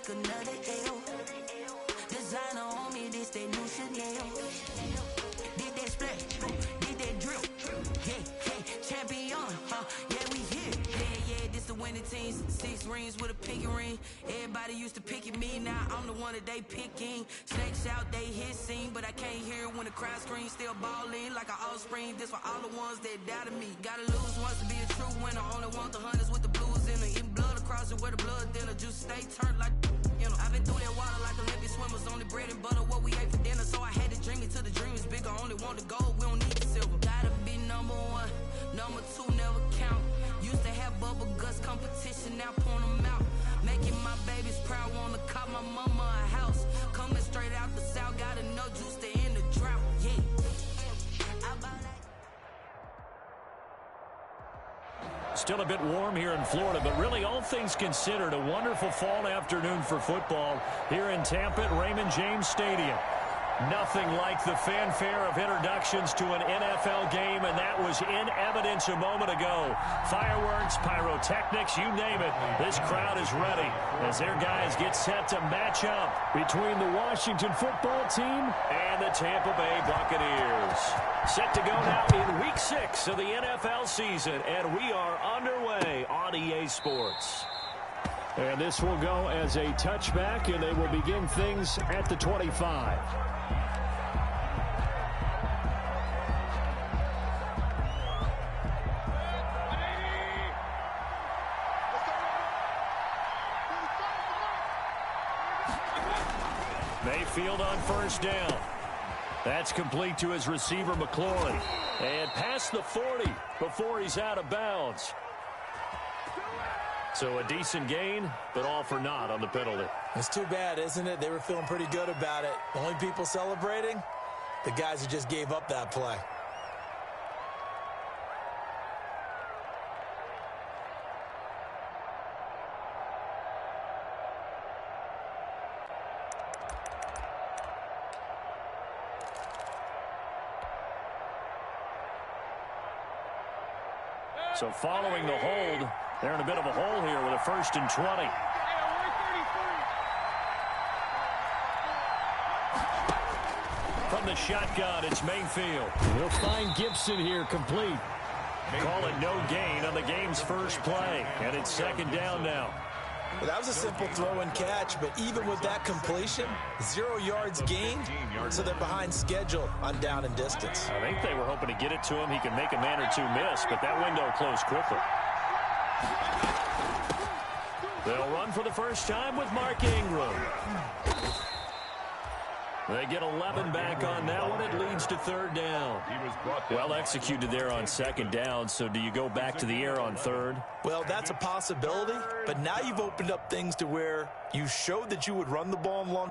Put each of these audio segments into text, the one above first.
like another L. Designer on me, this that new Chanel. Did that splash, did that drip. Yeah, champion, yeah, we here. Yeah, this the winning team. 6 rings with a pinky ring. Everybody used to pick at me, now I'm the one that they picking. Snakes out, they hissing, but I can't hear when the crowd screams. Still balling like an offspring. This for all the ones that doubted me. Gotta lose once to be a true winner. Only want the hunters with the blues in it. Eating blood across it where the blood dinner. Juice stay turned like, you know. I've been through that water like Olympic swimmers. Only bread and butter, what we ate for dinner. So I had to dream it till the dream is bigger. Only want the gold, we don't need the silver. Gotta be number 1, number 2 never count. Used to have bubble guts competition, now point them out. Making my babies proud, wanna call my mama a house. Coming straight out the south, got enough juice to end the drought. Yeah. Still a bit warm here in Florida, but really all things considered, a wonderful fall afternoon for football here in Tampa at Raymond James Stadium. Nothing like the fanfare of introductions to an NFL game, and that was in evidence a moment ago. Fireworks, pyrotechnics, you name it. This crowd is ready as their guys get set to match up between the Washington football team and the Tampa Bay Buccaneers. Set to go now in Week 6 of the NFL season, and we are underway on EA Sports. And this will go as a touchback, and they will begin things at the 25. Mayfield on first down. That's complete to his receiver, McLaurin. And past the 40 before he's out of bounds. So a decent gain, but all for naught on the penalty. It's too bad, isn't it? They were feeling pretty good about it. The only people celebrating, the guys who just gave up that play. So following the hold, they're in a bit of a hole here with a 1st and 20. From the shotgun, it's Mayfield. He'll find Gibson here complete. Call it no gain on the game's first play. And it's 2nd down now. Well, that was a simple throw and catch, but even with that completion, 0 yards gained, so they're behind schedule on down and distance. I think they were hoping to get it to him. He could make a man or two miss, but that window closed quickly. They'll run for the first time with Mark Ingram. They get 11 back on that one. It leads to 3rd down. Well executed there on 2nd down, so do you go back to the air on 3rd? Well, that's a possibility, but now you've opened up things to where you showed that you would run the ball in long.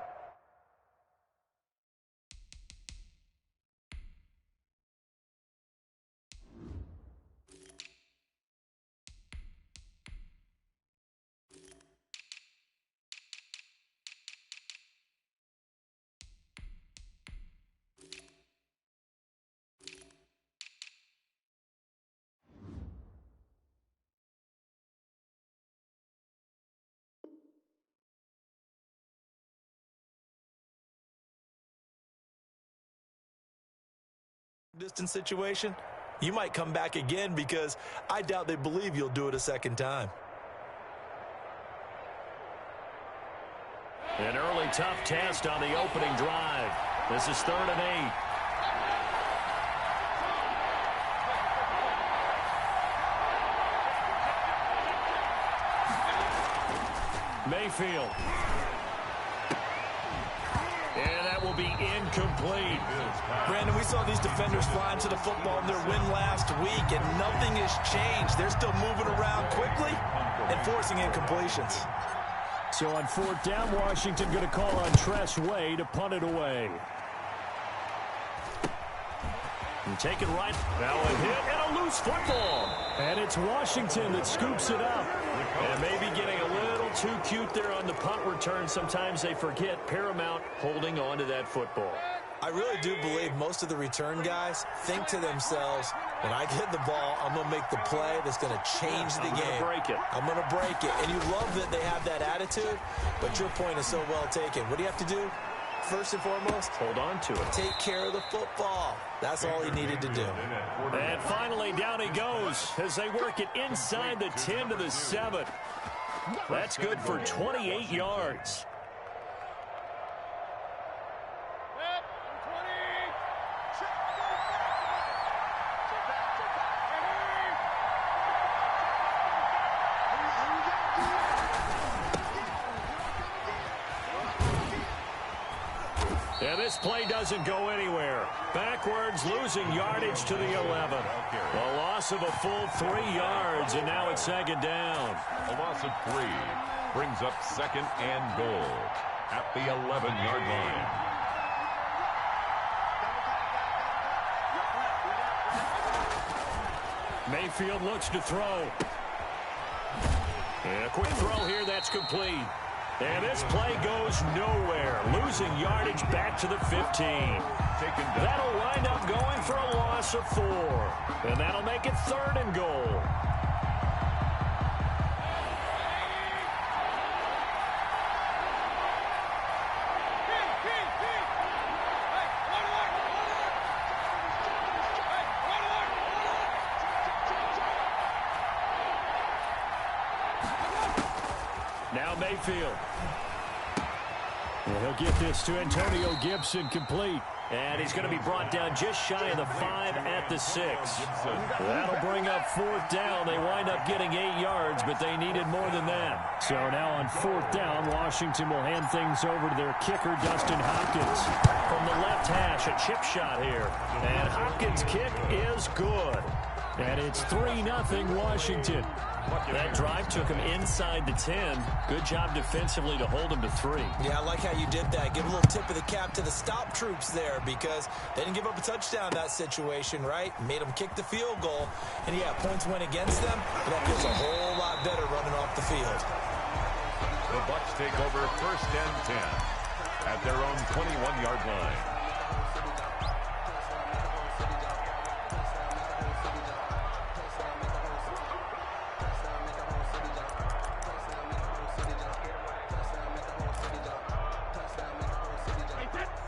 Distance situation, you might come back again because I doubt they believe you'll do it a 2nd time. An early tough test on the opening drive. This is 3rd and 8. Mayfield. And that will be incomplete. Brandon, we saw these defenders flying to the football in their win last week, and nothing has changed. They're still moving around quickly and forcing incompletions. So on 4th down, Washington going to call on Tress Way to punt it away. And take it right. Now a hit and a loose football. And it's Washington that scoops it up. And maybe getting a little too cute there on the punt return. Sometimes they forget paramount holding on to that football. I really do believe most of the return guys think to themselves, When I get the ball, I'm going to make the play that's going to change the game. I'm going to break it. And you love that they have that attitude, but your point is so well taken. What do you have to do? First and foremost, hold on to it. Take care of the football. That's all he needed to do. And finally, down he goes as they work it inside the 10 to the 7. That's good for 28 yards. And this play doesn't go anywhere. Backwards, losing yardage to the 11. A loss of a full 3 yards, and now it's second down. A loss of 3 brings up second and goal at the 11-yard line. Mayfield looks to throw. And a quick throw here, that's complete. And this play goes nowhere, losing yardage back to the 15. That'll wind up going for a loss of 4. And that'll make it third and goal. Now Mayfield. And he'll get this to Antonio Gibson complete. And he's going to be brought down just shy of the 5 at the 6. That'll bring up fourth down. They wind up getting 8 yards, but they needed more than that. So now on fourth down, Washington will hand things over to their kicker, Dustin Hopkins. From the left hash, a chip shot here. And Hopkins' kick is good. And it's 3-0 Washington. That drive took him inside the 10. Good job defensively to hold him to 3. Yeah, I like how you did that. Give a little tip of the cap to the stop troops there because they didn't give up a touchdown in that situation, right? Made them kick the field goal. And, yeah, points went against them, but that feels a whole lot better running off the field. The Bucs take over first and 10 at their own 21-yard line.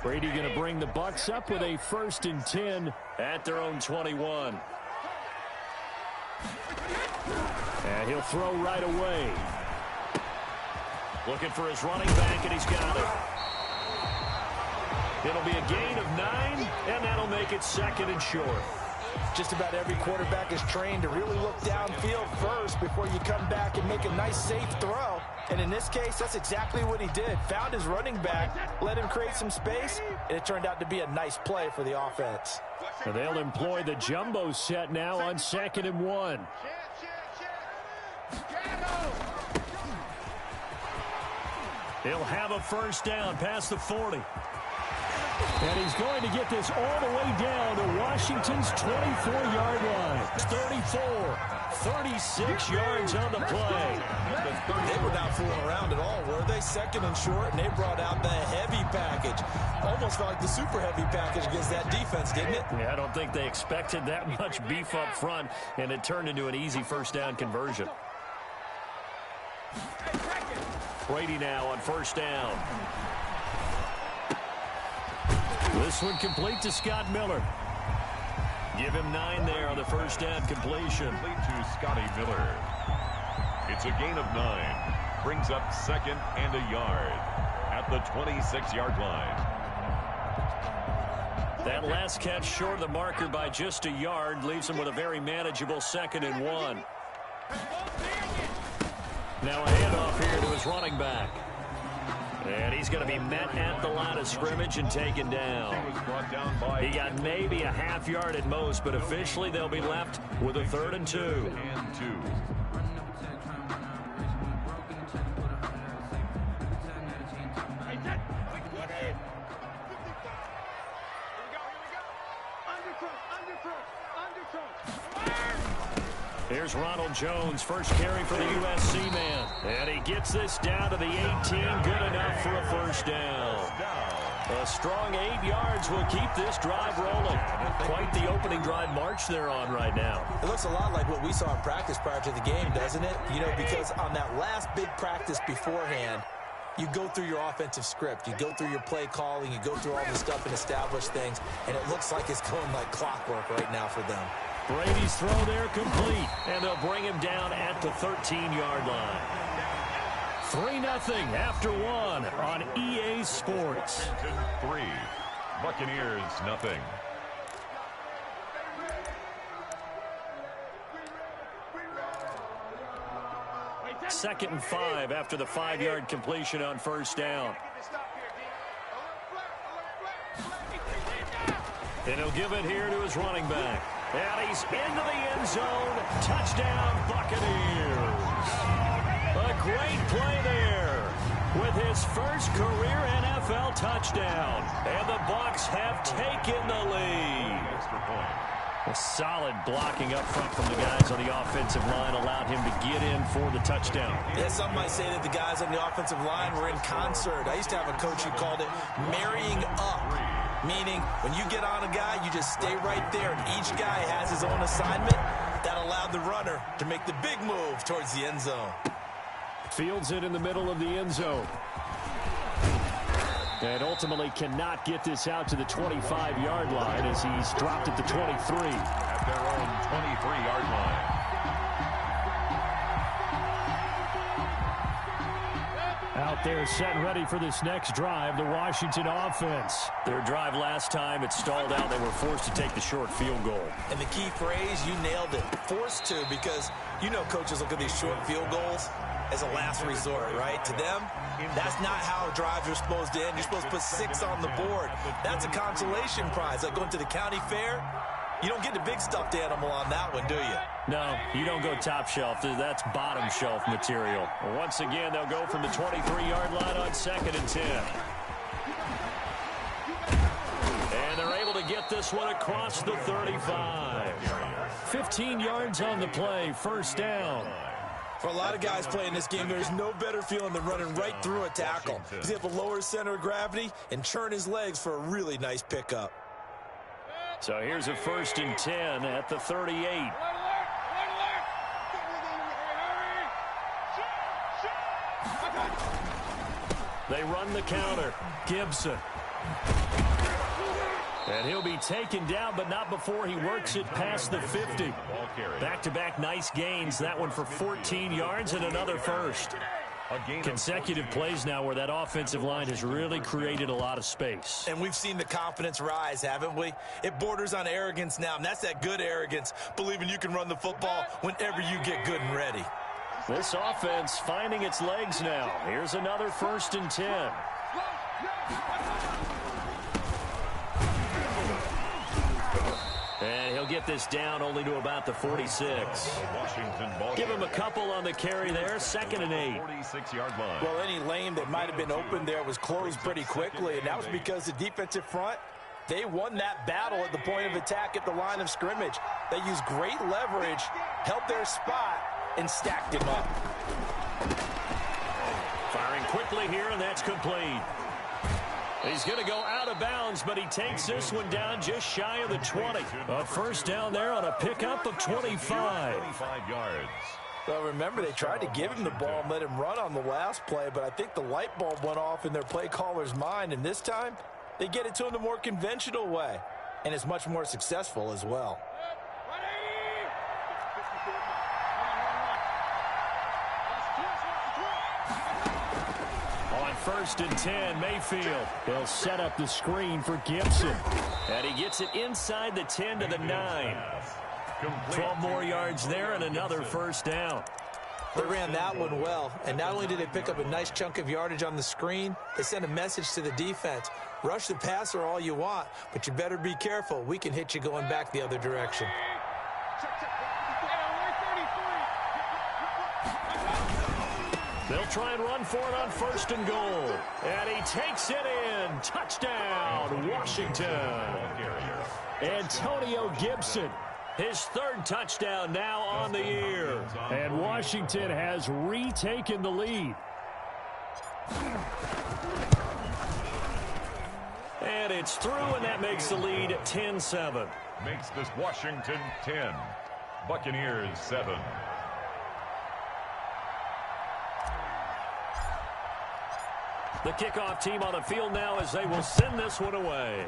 Brady going to bring the Bucs up with a first and 10 at their own 21. And he'll throw right away. Looking for his running back, and he's got it. It'll be a gain of 9, and that'll make it second and short. Just about every quarterback is trained to really look downfield first before you come back and make a nice, safe throw. And in this case, that's exactly what he did. Found his running back, let him create some space, and it turned out to be a nice play for the offense. And they'll employ the jumbo set now on 2nd and 1. He'll have a first down past the 40. And he's going to get this all the way down to Washington's 24-yard line. 34, 36 yards on the play. They were not fooling around at all, were they? Second and short, and they brought out the heavy package. Almost felt like the super heavy package against that defense, didn't it? Yeah, I don't think they expected that much beef up front, and it turned into an easy first down conversion. Brady now on first down. This one complete to Scott Miller. Give him 9 there on the first down completion. Complete to Scotty Miller. It's a gain of 9. Brings up second and a yard at the 26-yard line. That last catch short of the marker by just a yard leaves him with a very manageable 2nd and 1. Now a handoff here to his running back. And he's going to be met at the line of scrimmage and taken down. He got maybe a half yard at most, but officially they'll be left with a 3rd and 2. Here's Ronald Jones, first carry for the USC man. And he gets this down to the 18, good enough for a first down. A strong 8 yards will keep this drive rolling. Quite the opening drive march they're on right now. It looks a lot like what we saw in practice prior to the game, doesn't it? You know, because on that last big practice beforehand, you go through your offensive script. You go through your play calling. You go through all this stuff and establish things. And it looks like it's going like clockwork right now for them. Brady's throw there complete. And they'll bring him down at the 13-yard line. 3-0 after 1 on EA Sports. 3. Buccaneers, nothing. Second and 5 after the 5-yard completion on first down. And he'll give it here to his running back. And he's into the end zone. Touchdown, Buccaneers. A great play there with his first career NFL touchdown. And the Bucs have taken the lead. Extra point. A solid blocking up front from the guys on the offensive line allowed him to get in for the touchdown. Yeah, some might say that the guys on the offensive line were in concert. I used to have a coach who called it marrying up, meaning when you get on a guy, you just stay right there, and each guy has his own assignment. That allowed the runner to make the big move towards the end zone. Fields it in the middle of the end zone. And ultimately cannot get this out to the 25-yard line as he's dropped at the 23. At their own 23-yard line. Out there set and ready for this next drive, the Washington offense. Their drive last time, it stalled out. They were forced to take the short field goal. And the key phrase, you nailed it, forced to, because you know coaches look at these short field goals as a last resort, right? To them, that's not how drives are supposed to end. You're supposed to put 6 on the board. That's a consolation prize. Like going to the county fair, you don't get the big stuffed animal on that one, do you? No, you don't go top shelf. That's bottom shelf material. Once again, they'll go from the 23-yard line on 2nd and 10. And they're able to get this one across the 35. 15 yards on the play, first down. For a lot of guys playing this game, there's no better feeling than running right through a tackle. He's able to lower his center of gravity and churn his legs for a really nice pickup. So here's a 1st and 10 at the 38. They run the counter. Gibson. And he'll be taken down, but not before he works it past the 50. Back-to-back nice gains. That one for 14 yards and another first. Consecutive plays now where that offensive line has really created a lot of space. And we've seen the confidence rise, haven't we? It borders on arrogance now, and that's that good arrogance, believing you can run the football whenever you get good and ready. This offense finding its legs now. Here's another 1st and 10. And he'll get this down only to about the 46. Give him a couple on the carry there. 2nd and 8. 46-yard line. Well, any lane that might have been open there was closed pretty quickly, and that was because the defensive front, they won that battle at the point of attack at the line of scrimmage. They used great leverage, held their spot, and stacked him up. Firing quickly here, and that's complete. He's going to go out of bounds, but he takes this one down just shy of the 20. A first down there on a pickup of 25. 25 yards. Well, remember, they tried to give him the ball and let him run on the last play, but I think the light bulb went off in their play caller's mind, and this time, they get it to him the more conventional way, and it's much more successful as well. On 1st and 10, Mayfield. They'll set up the screen for Gibson. And he gets it inside the 10 to the 9. 12 more yards there and another first down. They ran that one well, and not only did they pick up a nice chunk of yardage on the screen, they sent a message to the defense. Rush the passer all you want, but you better be careful. We can hit you going back the other direction. They'll try and run for it on 1st and goal. And he takes it in. Touchdown, Washington. Antonio Gibson. His 3rd touchdown now on the year. And Washington has retaken the lead. And it's through, and that makes the lead 10-7. Makes this Washington 10, Buccaneers 7. The kickoff team on the field now as they will send this one away.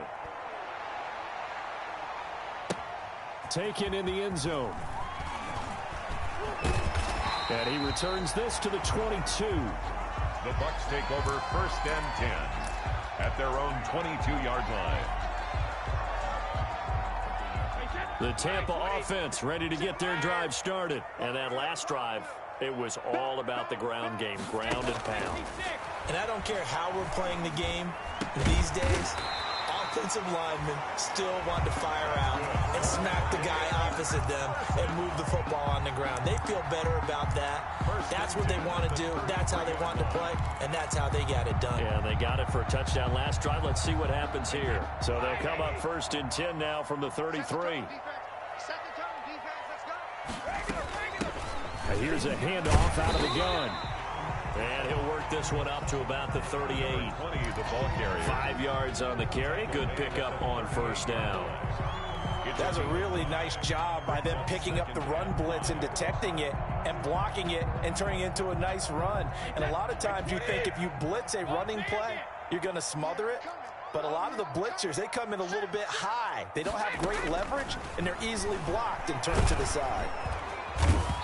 Taken in the end zone. And he returns this to the 22. The Bucs take over 1st and 10 at their own 22-yard line. The Tampa offense ready to get their drive started. And that last drive, it was all about the ground game, ground and pound. And I don't care how we're playing the game these days, offensive linemen still want to fire out and smack the guy opposite them and move the football on the ground. They feel better about that. That's what they want to do. That's how they want to play, and that's how they got it done. Yeah, they got it for a touchdown last drive. Let's see what happens here. So they'll come up 1st and 10 now from the 33. Now here's a handoff out of the gun. And he'll work this one up to about the 38. 20, the ball carrier. 5 yards on the carry. Good pickup on 1st down. That's a really nice job by them picking up the run blitz and detecting it and blocking it and turning it into a nice run. And a lot of times you think if you blitz a running play, you're going to smother it. But a lot of the blitzers, they come in a little bit high. They don't have great leverage, and they're easily blocked and turned to the side.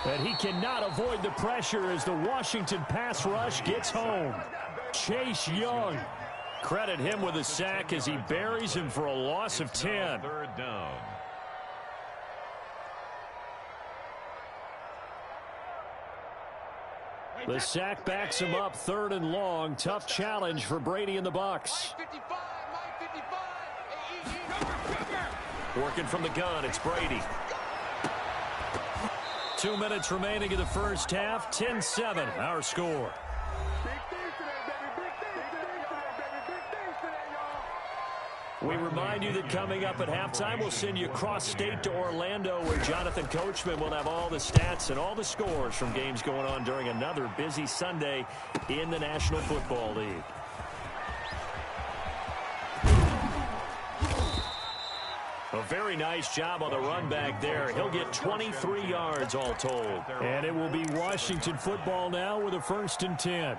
And he cannot avoid the pressure as the Washington pass rush gets home. Chase Young. Credit him with a sack as he buries him for a loss of 10. 3rd down. The sack backs him up 3rd and long. Tough challenge for Brady and the Bucs. Working from the gun, it's Brady. 2 minutes remaining in the first half. 10-7, our score. We remind you that coming up at halftime, we'll send you cross-state to Orlando, where Jonathan Coachman will have all the stats and all the scores from games going on during another busy Sunday in the National Football League. A very nice job on the run back there. He'll get 23 yards all told. And it will be Washington football now with a 1st and 10.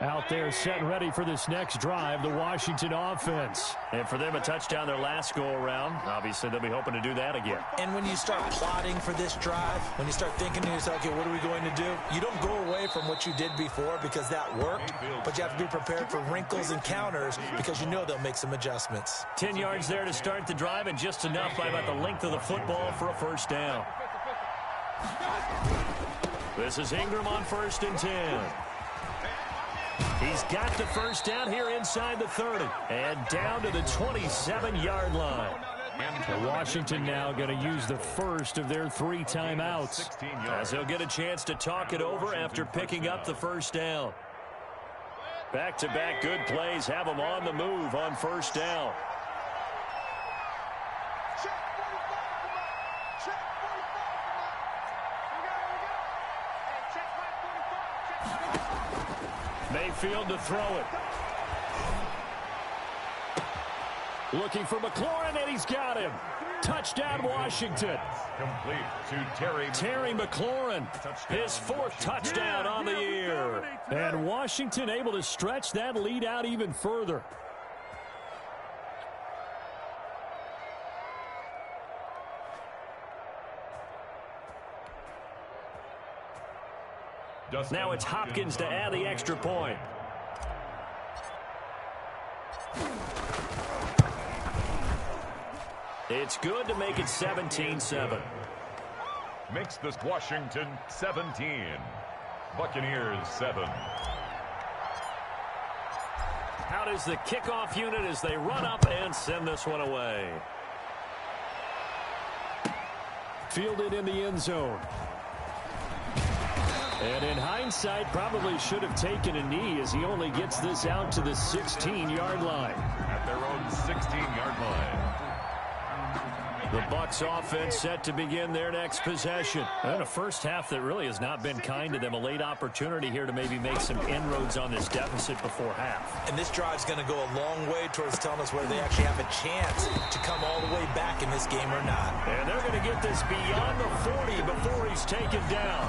Out there set and ready for this next drive, the Washington offense. And for them, a touchdown their last go-around. Obviously, they'll be hoping to do that again. And when you start plotting for this drive, when you start thinking to yourself, okay, what are we going to do? You don't go away from what you did before because that worked, but you have to be prepared for wrinkles and counters because you know they'll make some adjustments. 10 yards there to start the drive, and just enough by about the length of the football for a 1st down. This is Ingram on 1st and 10. He's got the 1st down here inside the 30. And down to the 27-yard line. And Washington now going to use the first of their 3 timeouts. As he'll get a chance to talk it over after picking up the 1st down. Back-to-back good plays have him on the move on 1st down. Mayfield to throw it. Looking for McLaurin, and he's got him. Touchdown, Washington. Complete to Terry McLaurin, his 4th touchdown on the year. And Washington able to stretch that lead out even further. Now it's Hopkins to add the extra point. It's good to make it 17-7. Makes this Washington 17. Buccaneers 7. Out is the kickoff unit as they run up and send this one away. Fielded in the end zone. And in hindsight, probably should have taken a knee as he only gets this out to the 16-yard line. At their own 16-yard line. The Bucs offense set to begin their next possession. And a first half that really has not been kind to them. A late opportunity here to maybe make some inroads on this deficit before half. And this drive's going to go a long way towards telling us whether they actually have a chance to come all the way back in this game or not. And they're going to get this beyond the 40 before he's taken down.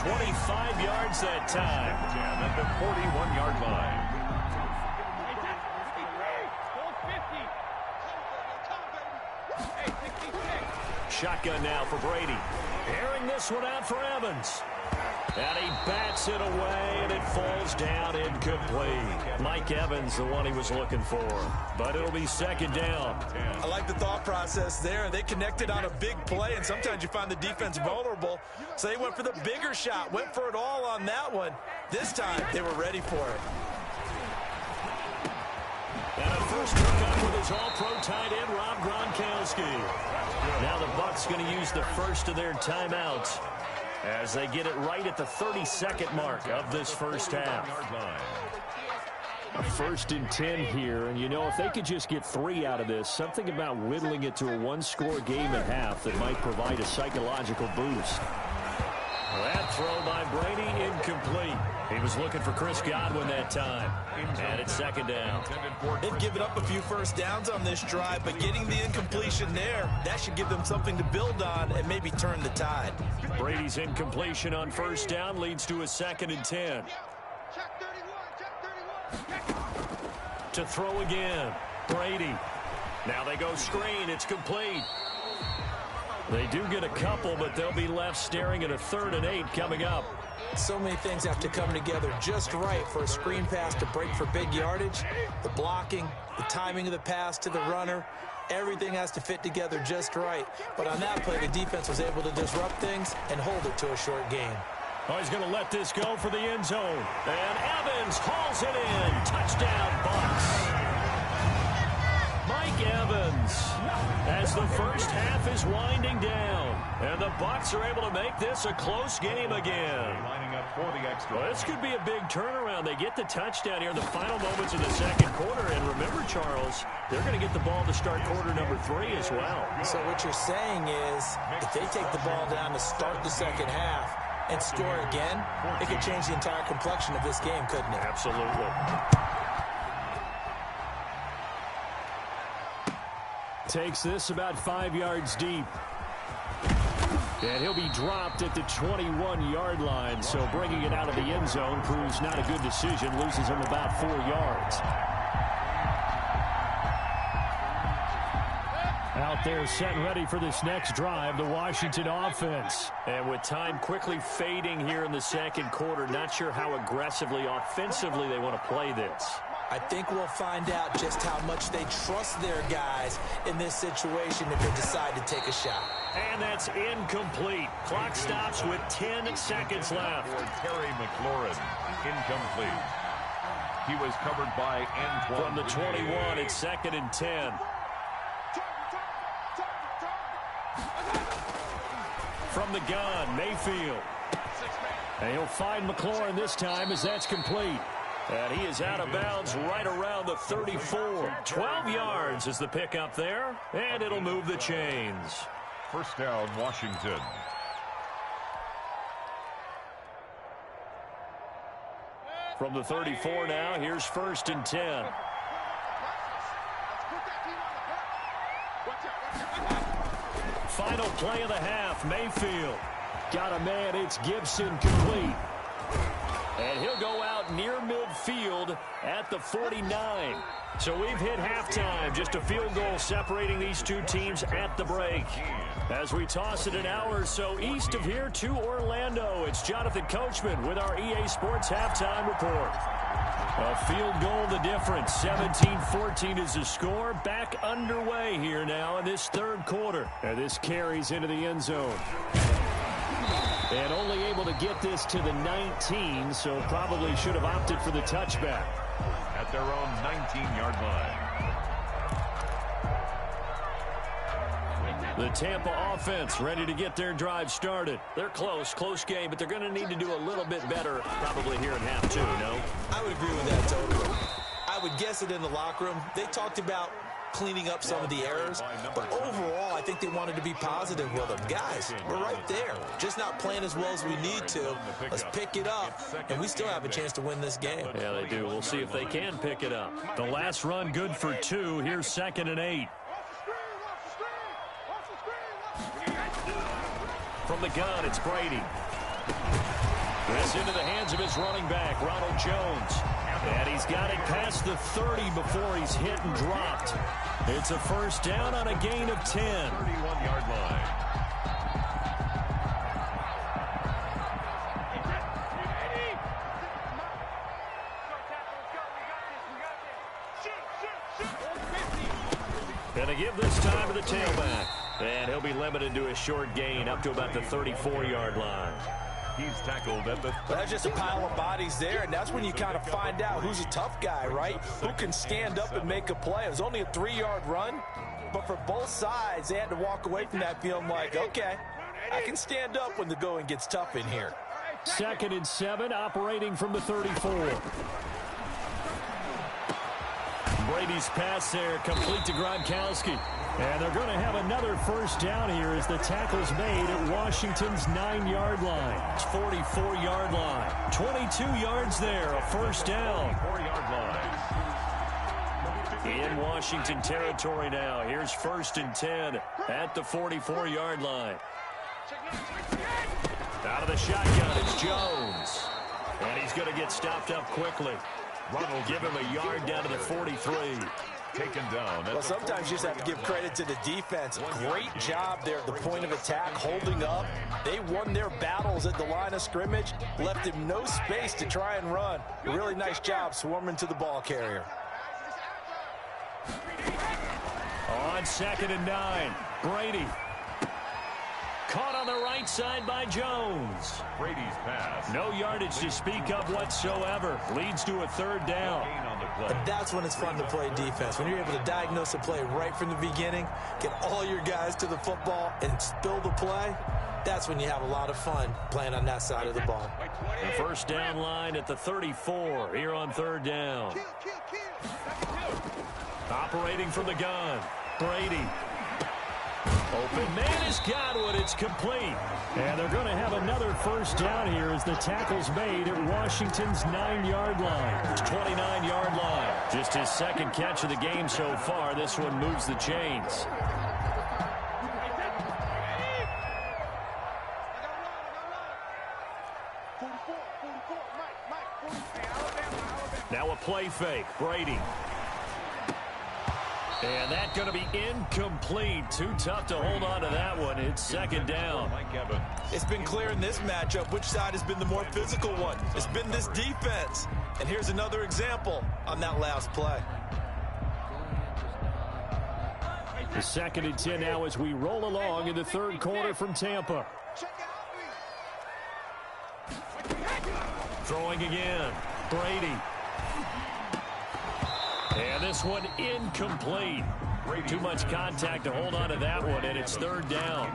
25 yards that time. At the 41-yard line. Shotgun now for Brady. Airing this one out for Evans. And he bats it away, and it falls down incomplete. Mike Evans, the one he was looking for. But it'll be second down. I like the thought process there. They connected on a big play, and sometimes you find the defense vulnerable. So they went for the bigger shot, went for it all on that one. This time, they were ready for it. And a first hookup with his all-pro tight end, Rob Gronkowski. Now the Bucs going to use the first of their timeouts as they get it right at the 32nd mark of this first half. A 1st and 10 here, and you know, if they could just get 3 out of this, something about whittling it to a one-score game at half that might provide a psychological boost. That throw by Brady incomplete. He was looking for Chris Godwin that time. And it's second down. They've given up a few first downs on this drive, but getting the incompletion there, that should give them something to build on and maybe turn the tide. Brady's incompletion on first down leads to a 2nd and 10. To throw again. Brady. Now they go screen. It's complete. They do get a couple, but they'll be left staring at a 3rd and 8 coming up. So many things have to come together just right for a screen pass to break for big yardage. The blocking, the timing of the pass to the runner, everything has to fit together just right. But on that play, the defense was able to disrupt things and hold it to a short gain. Oh, he's going to let this go for the end zone. And Evans hauls it in. Touchdown, Bucs. Mike Evans, as the first half is winding down, and the Bucs are able to make this a close game again. Lining up for the extra. Well, this could be a big turnaround. They get the touchdown here in the final moments of the second quarter, and remember, Charles, they're going to get the ball to start quarter number 3 as well. So what you're saying is, if they take the ball down to start the second half and score again, it could change the entire complexion of this game, couldn't it? Absolutely. Takes this about 5 yards deep. And he'll be dropped at the 21-yard line, so bringing it out of the end zone proves not a good decision, loses him about 4 yards. Out there set and ready for this next drive, the Washington offense. And with time quickly fading here in the second quarter, not sure how aggressively, offensively they want to play this. I think we'll find out just how much they trust their guys in this situation if they decide to take a shot. And that's incomplete. Clock stops with 10 seconds left. Terry McLaurin, incomplete. He was covered by Antoine. From the 21, it's 2nd and 10. From the gun, Mayfield. And he'll find McLaurin this time as that's complete. And he is out of bounds right around the 34. 12 yards is the pickup there, and it'll move the chains. First down, Washington. From the 34 now, here's 1st and 10. Final play of the half, Mayfield. Got a man, it's Gibson, complete. And he'll go out near midfield at the 49. So we've hit halftime. Just a field goal separating these two teams at the break. As we toss it an hour or so east of here to Orlando, it's Jonathan Coachman with our EA Sports Halftime Report. A field goal the difference. 17-14 is the score. Back underway here now in this third quarter. And this carries into the end zone. And only able to get this to the 19, so probably should have opted for the touchback. At their own 19-yard line. The Tampa offense ready to get their drive started. They're close game, but they're going to need to do a little bit better probably here in half 2, no? I would agree with that totally. I would guess it in the locker room. They talked about cleaning up some of the errors. But overall, I think they wanted to be positive with them. Guys, we're right there. Just not playing as well as we need to. Let's pick it up, and we still have a chance to win this game. Yeah, they do. We'll see if they can pick it up. The last run good for 2. Here's 2nd and 8. From the gun, it's Brady. This into the hands of his running back, Ronald Jones. And he's got it past the 30 before he's hit and dropped. It's a first down on a gain of 10. 31-yard line. Gonna give this time to the tailback. And he'll be limited to a short gain up to about the 34-yard line. He's tackled at the... That's just a pile of bodies there, and that's when you kind of find out who's a tough guy, right? Who can stand up and make a play. It was only a 3-yard run, but for both sides, they had to walk away from that feeling like, okay, I can stand up when the going gets tough in here. 2nd and 7, operating from the 34. Brady's pass there, complete to Gronkowski. And they're going to have another first down here as the tackle's made at Washington's 9-yard line. It's 44-yard line. 22 yards there, a first down. 4-yard line. In Washington territory now. Here's 1st and 10 at the 44-yard line. Out of the shotgun, it's Jones. And he's going to get stopped up quickly. Ronald give him a yard down to the 43. Taken down. Well, sometimes you just have to give credit to the defense. Great job there at the point of attack, holding up. They won their battles at the line of scrimmage, left him no space to try and run. A really nice job swarming to the ball carrier. On 2nd and 9, Brady. Caught on the right side by Jones. Brady's pass. No yardage to speak of whatsoever. Leads to a 3rd down. And that's when it's fun to play defense. When you're able to diagnose a play right from the beginning, get all your guys to the football, and spill the play, that's when you have a lot of fun playing on that side of the ball. The first down line at the 34 here on 3rd down. Operating from the gun, Brady. Open man has got one. It's complete. And they're going to have another first down here as the tackle's made at Washington's 9-yard line. 29-yard line. Just his 2nd catch of the game so far. This one moves the chains. Now a play fake. Brady. And that's going to be incomplete. Too tough to hold on to that one. It's 2nd down. It's been clear in this matchup which side has been the more physical one. It's been this defense. And here's another example on that last play. The 2nd and 10 now as we roll along in the 3rd quarter from Tampa. Throwing again. Brady. And this one incomplete. Too much contact to hold on to that one, and it's 3rd down.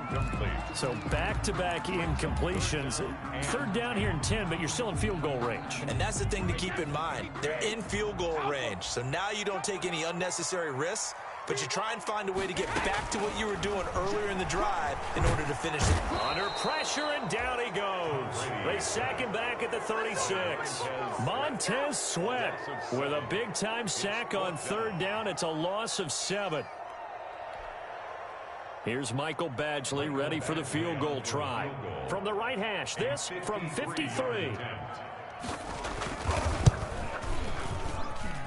So back-to-back incompletions. 3rd down here in 10, but you're still in field goal range. And that's the thing to keep in mind. They're in field goal range. So now you don't take any unnecessary risks, but you try and find a way to get back to what you were doing earlier in the drive in order to finish it. Under pressure, and down he goes. They sack him back at the 36. Montez Sweat with a big-time sack on 3rd down. It's a loss of 7. Here's Michael Badgley ready for the field goal try. From the right hash, this from 53.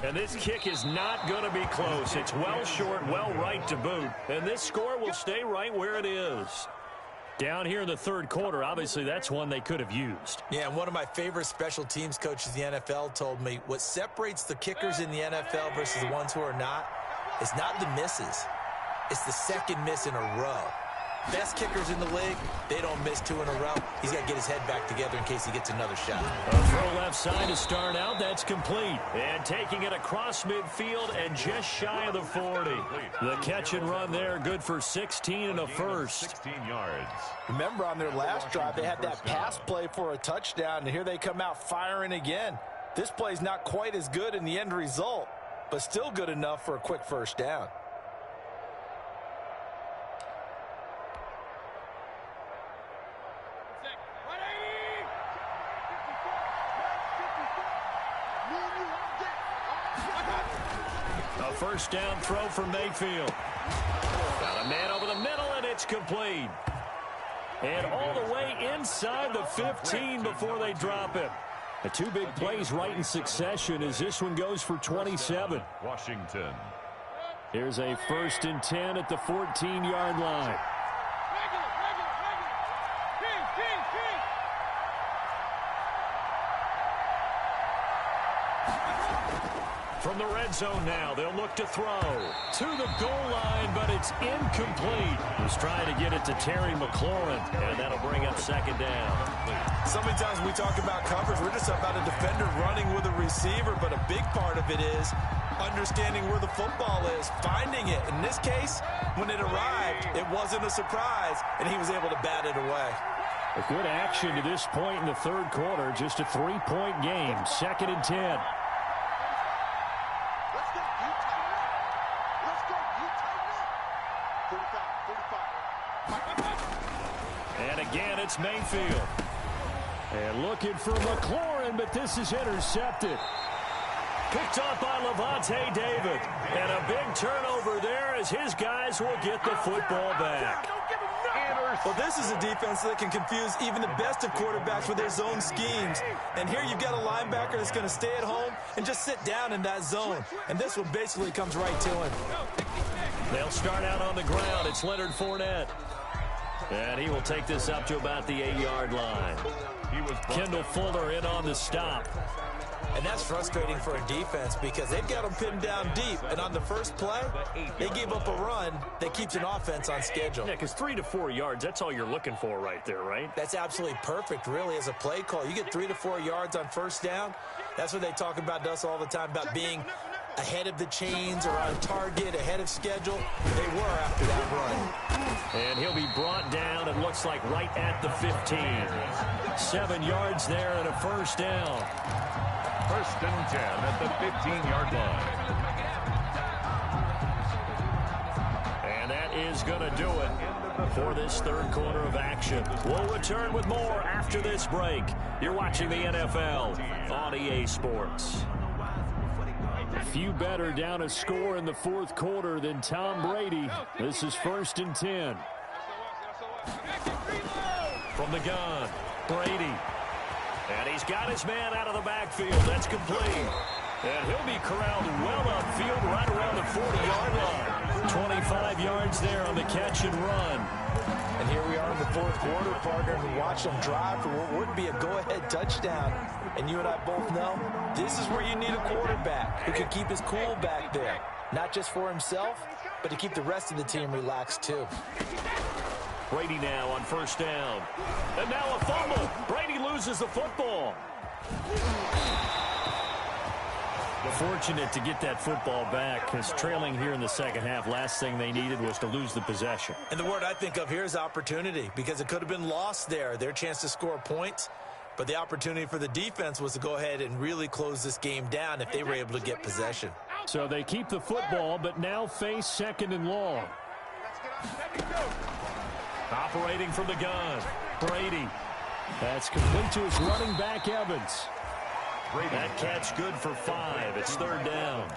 And this kick is not going to be close. It's well short, well right to boot. And this score will stay right where it is. Down here in the 3rd quarter, obviously that's one they could have used. Yeah, and one of my favorite special teams coaches in the NFL told me what separates the kickers in the NFL versus the ones who are not is not the misses. It's the 2nd miss in a row. Best kickers in the league, they don't miss 2 in a row. He's got to get his head back together in case he gets another shot. A throw left side to start out. That's complete. And taking it across midfield and just shy of the 40. The catch and run there, good for 16 and a first. 16 yards. Remember on their last drive, they had that pass play for a touchdown, and here they come out firing again. This play's not quite as good in the end result, but still good enough for a quick first down. A first down throw from Mayfield. Got a man over the middle, and it's complete. And all the way inside the 15 before they drop him. The two big plays right in succession as this one goes for 27. Washington. Here's a 1st and 10 at the 14-yard line. From the red zone now, they'll look to throw to the goal line, but it's incomplete. He's trying to get it to Terry McLaurin, and that'll bring up 2nd down. So many times we talk about coverage, we're just about a defender running with a receiver, but a big part of it is understanding where the football is, finding it. In this case, when it arrived, it wasn't a surprise, and he was able to bat it away. A good action to this point in the 3rd quarter, just a 3-point game, 2nd and 10. And again, it's Mayfield. And looking for McLaurin, but this is intercepted. Picked up by Levante David. And a big turnover there as his guys will get the football back. Well, this is a defense that can confuse even the best of quarterbacks with their zone schemes. And here you've got a linebacker that's going to stay at home and just sit down in that zone. And this one basically comes right to him. They'll start out on the ground. It's Leonard Fournette. And he will take this up to about the 8-yard line. Kendall Fuller in on the stop. And that's frustrating for a defense because they've got them pinned down deep. And on the first play, they gave up a run that keeps an offense on schedule. Yeah, because 3 to 4 yards, that's all you're looking for right there, right? That's absolutely perfect, really, as a play call. You get 3 to 4 yards on first down. That's what they talk about to us all the time, about being ahead of the chains or on target, ahead of schedule. They were after that run. And he'll be brought down, it looks like, right at the 15. 7 yards there and a first down. 1st and 10 at the 15-yard line. And that is going to do it for this 3rd quarter of action. We'll return with more after this break. You're watching the NFL on EA Sports. Few better down a score in the 4th quarter than Tom Brady. This is 1st and 10. From the gun, Brady. And he's got his man out of the backfield. That's complete. And he'll be corralled well upfield right around the 40-yard line. 25 yards there on the catch and run. And here we are in the 4th quarter, partner, and watch them drive for what would be a go-ahead touchdown. And you and I both know this is where you need a quarterback who can keep his cool back there. Not just for himself, but to keep the rest of the team relaxed too. Brady now on 1st down. And now a fumble. Brady loses the football. They're fortunate to get that football back because trailing here in the 2nd half, last thing they needed was to lose the possession. And the word I think of here is opportunity because it could have been lost there. Their chance to score points. But the opportunity for the defense was to go ahead and really close this game down if they were able to get possession. So they keep the football, but now face 2nd and long. Operating from the gun, Brady. That's complete to his running back, Evans. That catch good for 5. It's 3rd down.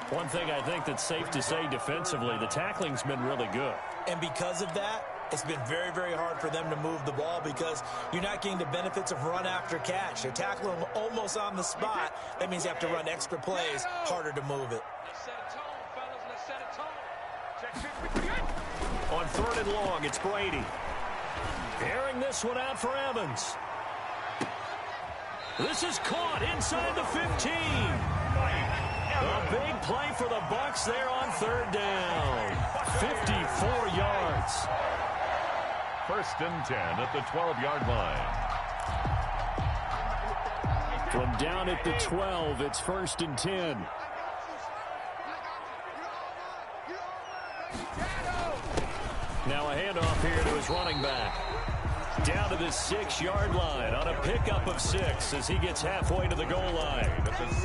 One thing I think that's safe to say defensively, the tackling's been really good. And because of that, it's been very, very hard for them to move the ball because you're not getting the benefits of run after catch. They're tackling them almost on the spot. That means you have to run extra plays, harder to move it. On 3rd and long, it's Brady. Airing this one out for Evans. This is caught inside the 15. A big play for the Bucs there on 3rd down. 54 yards. 1st and 10 at the 12-yard line. From down at the 12, it's 1st and 10. Now a handoff here to his running back. Down to the 6-yard line on a pickup of 6 as he gets halfway to the goal line.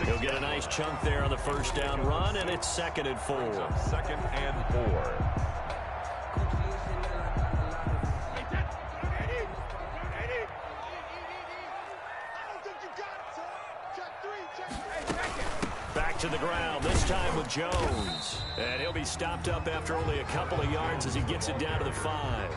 He'll get a nice chunk there on the 1st down run, and it's 2nd and 4. 2nd and 4. to the ground, this time with Jones. And he'll be stopped up after only a couple of yards as he gets it down to the 5.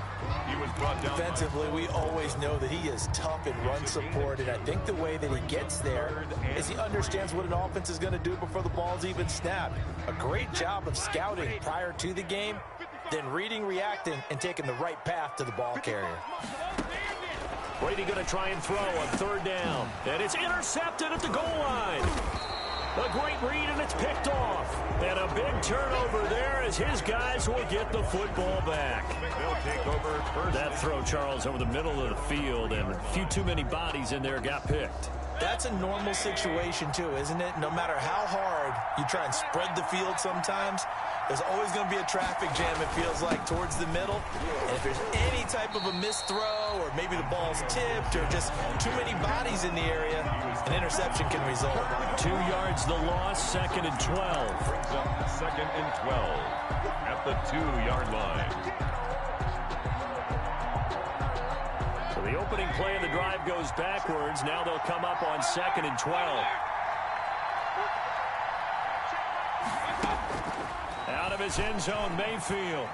He was brought down. Defensively, we always know that he is tough in run support, and I think the way that he gets there is he understands what an offense is going to do before the ball's even snapped. A great job of scouting prior to the game, then reading, reacting, and taking the right path to the ball carrier. Brady going to try and throw on 3rd down. And it's intercepted at the goal line. A great read, and it's picked off. And a big turnover there as his guys will get the football back. They'll take over first. That throw, Charles, over the middle of the field, and a few too many bodies in there got picked. That's a normal situation, too, isn't it? No matter how hard you try and spread the field sometimes, there's always going to be a traffic jam, it feels like, towards the middle. And if there's any type of a missed throw or maybe the ball's tipped or just too many bodies in the area, an interception can result. 2 yards the loss, 2nd and 12. Brings up 2nd and 12 at the 2-yard line. So the opening play of the drive goes backwards. Now they'll come up on 2nd and 12. Out of his end zone, Mayfield.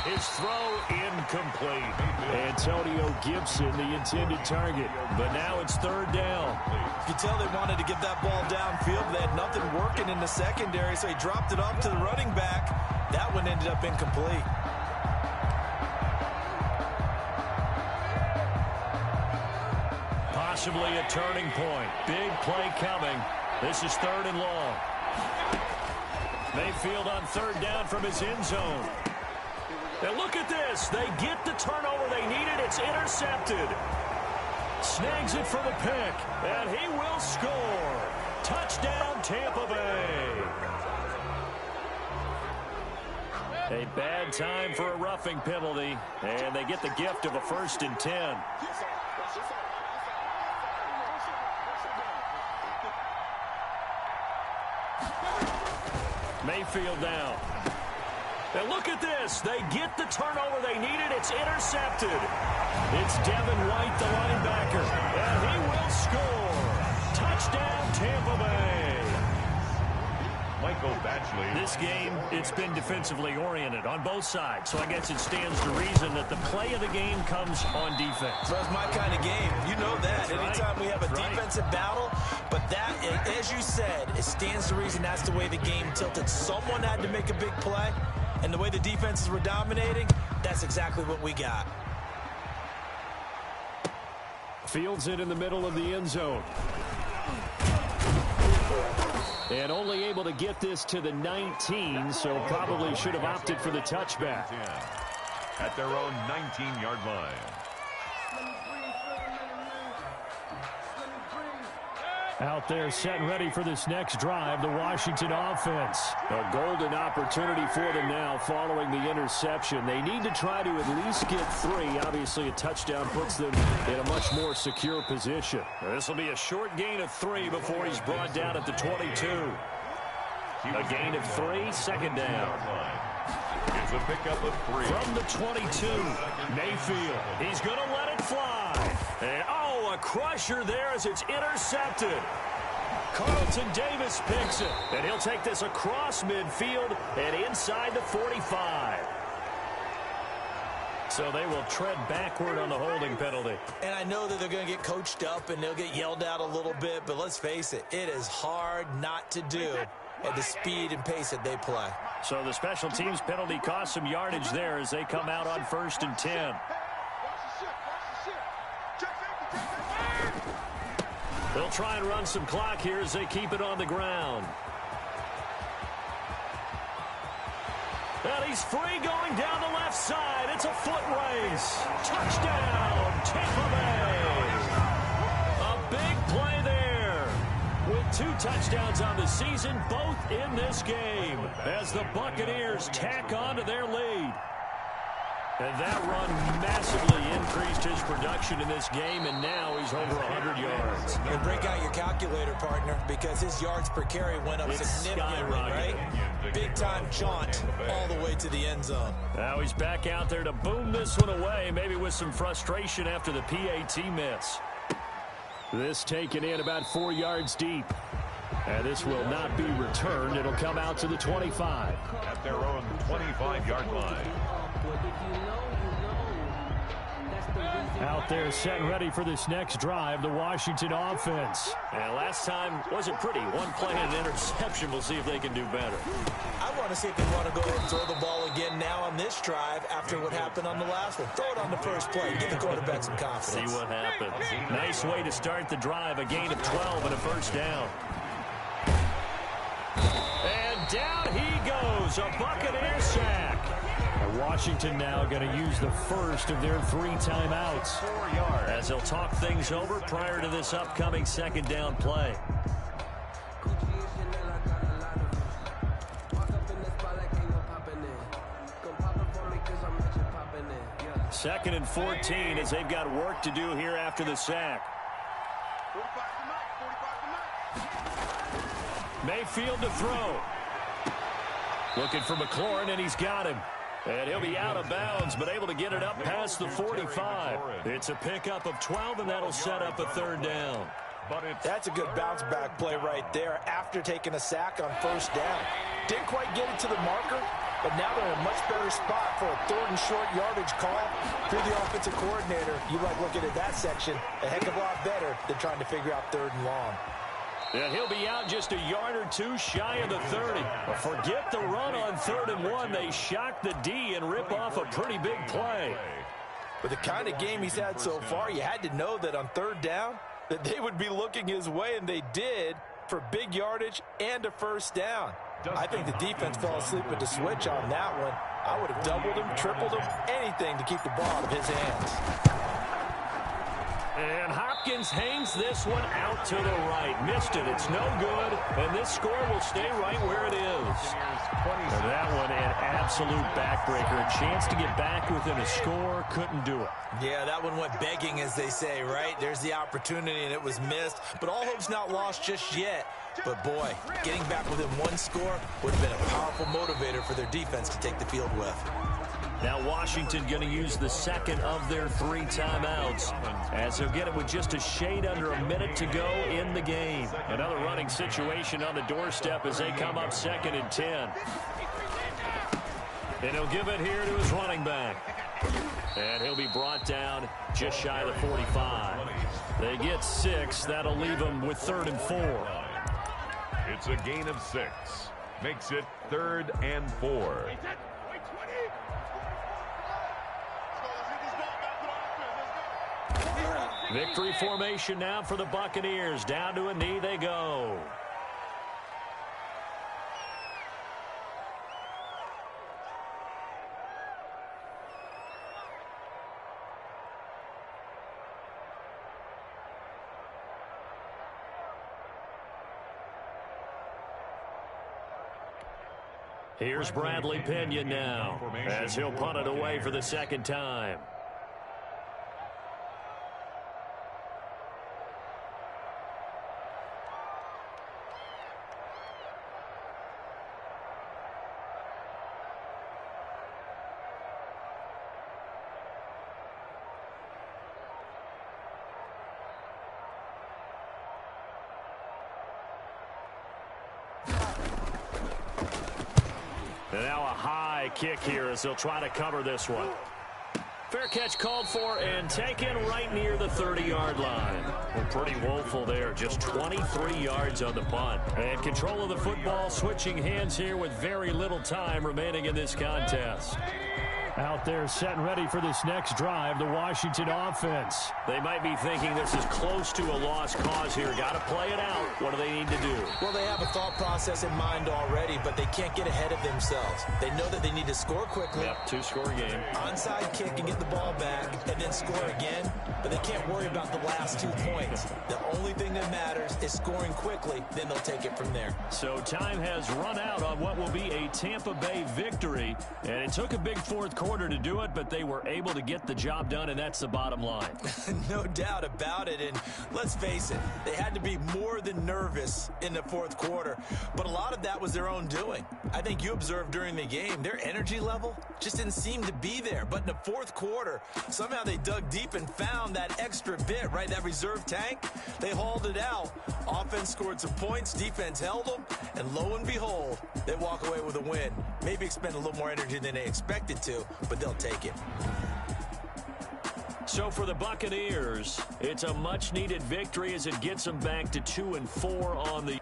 His throw incomplete. Antonio Gibson, the intended target. But now it's 3rd down. You can tell they wanted to get that ball downfield, but they had nothing working in the secondary, so he dropped it off to the running back. That one ended up incomplete. Possibly a turning point. Big play coming. This is 3rd and long. Mayfield on 3rd down from his end zone. And look at this. They get the turnover they needed. It's intercepted. Snags it for the pick. And he will score. Touchdown, Tampa Bay. A bad time for a roughing penalty. And they get the gift of a 1st and 10. Mayfield down. And look at this. They get the turnover they needed. It's intercepted. It's Devin White, the linebacker. And he will score. Touchdown, Tampa Bay. Michael Batchley. This game, it's been defensively oriented on both sides. So I guess it stands to reason that the play of the game comes on defense. So it's my kind of game. You know that. That's Anytime we have a defensive battle, but that, as you said, it stands to reason that's the way the game tilted. Someone had to make a big play, and the way the defenses were dominating, that's exactly what we got. Fields it in the middle of the end zone. And only able to get this to the 19, so probably should have opted for the touchback. At their own 19-yard line. Out there set and ready for this next drive, the Washington offense. A golden opportunity for them now following the interception. They need to try to at least get 3. Obviously, a touchdown puts them in a much more secure position. This will be a short gain of 3 before he's brought down at the 22. A gain of 3, 2nd down. It's a pickup of 3. From the 22, Mayfield. He's going to let it fly. And, oh, a crusher there as it's intercepted. Carlton Davis picks it. And he'll take this across midfield and inside the 45. So they will tread backward on the holding penalty. And I know that they're going to get coached up and they'll get yelled at a little bit, but let's face it, it is hard not to do at the speed and pace that they play. So the special teams penalty costs some yardage there as they come out on 1st and 10. They'll try and run some clock here as they keep it on the ground. And he's free going down the left side. It's a foot race. Touchdown, Tampa Bay. A big play there. With 2 touchdowns on the season, both in this game, as the Buccaneers tack on to their lead. And that run massively increased his production in this game, and now he's over 100 yards. And break out your calculator, partner, because his yards per carry went up significantly, right? Big-time jaunt all the way to the end zone. Now he's back out there to boom this one away, maybe with some frustration after the PAT miss. This taken in about 4 yards deep. And this will not be returned. It'll come out to the 25. At their own 25-yard line. Out there set and ready for this next drive, the Washington offense. And last time wasn't pretty. One play and an interception. We'll see if they can do better. I want to see if they want to go and throw the ball again now on this drive after what happened on the last one. Throw it on the first play. Give the quarterback some confidence. See what happens. Nice way to start the drive. A gain of 12 and a first down. And down he goes. A Buccaneer sack. And Washington now going to use the first of their 3 timeouts. 4 yards. As they'll talk things over prior to this upcoming second down play. Second and 14 as they've got work to do here after the sack. Mayfield to throw. Looking for McLaurin, and he's got him. And he'll be out of bounds, but able to get it up past the 45. It's a pickup of 12, and that'll set up a third down. That's a good bounce-back play right there after taking a sack on first down. Didn't quite get it to the marker, but now they're in a much better spot for a third and short yardage call. If you're the offensive coordinator, you like looking at that section a heck of a lot better than trying to figure out third and long. And he'll be out just a yard or two shy of the 30. But forget the run on 3rd and 1. They shock the D and rip off a pretty big play. With the kind of game he's had so far, you had to know that on 3rd down, that they would be looking his way, and they did, for big yardage and a first down. I think the defense fell asleep at the switch on that one. I would have doubled him, tripled him, anything to keep the ball out of his hands. And Hopkins hangs this one out to the right. Missed it. It's no good. And this score will stay right where it is. And that one an absolute backbreaker. A chance to get back within a score. Couldn't do it. Yeah, that one went begging, as they say, right? There's the opportunity, and it was missed. But all hope's not lost just yet. But, boy, getting back within 1 score would have been a powerful motivator for their defense to take the field with. Now Washington going to use the second of their 3 timeouts as they'll get it with just a shade under a minute to go in the game. Another running situation on the doorstep as they come up 2nd and 10. And he'll give it here to his running back. And he'll be brought down just shy of the 45. They get 6. That'll leave them with 3rd and 4. It's a gain of 6. Makes it 3rd and 4. Victory formation now for the Buccaneers. Down to a knee they go. Here's Bradley Pinion now as he'll punt it away for the 2nd time. And now a high kick here as they'll try to cover this one. Fair catch called for and taken right near the 30-yard line. Well, pretty woeful there. Just 23 yards on the punt. And control of the football switching hands here with very little time remaining in this contest. Out there set and ready for this next drive, the Washington offense. They might be thinking this is close to a lost cause here. Got to play it out. What do they need to do? Well, they have a thought process in mind already, but they can't get ahead of themselves. They know that they need to score quickly. Yep, 2-score game. Onside kick and get the ball back and then score again, but they can't worry about the last 2 points. The only thing that matters is scoring quickly, then they'll take it from there. So time has run out on what will be a Tampa Bay victory, and it took a big 4th quarter quarter to do it, but they were able to get the job done, and that's the bottom line. No doubt about it, and let's face it, they had to be more than nervous in the fourth quarter, but a lot of that was their own doing. I think you observed during the game, their energy level just didn't seem to be there, but in the fourth quarter, somehow they dug deep and found that extra bit, right, that reserve tank. They hauled it out. Offense scored some points, defense held them, and lo and behold, they walk away with a win. Maybe expend a little more energy than they expected to, but they'll take it. So for the Buccaneers, it's a much-needed victory as it gets them back to 2-4 on the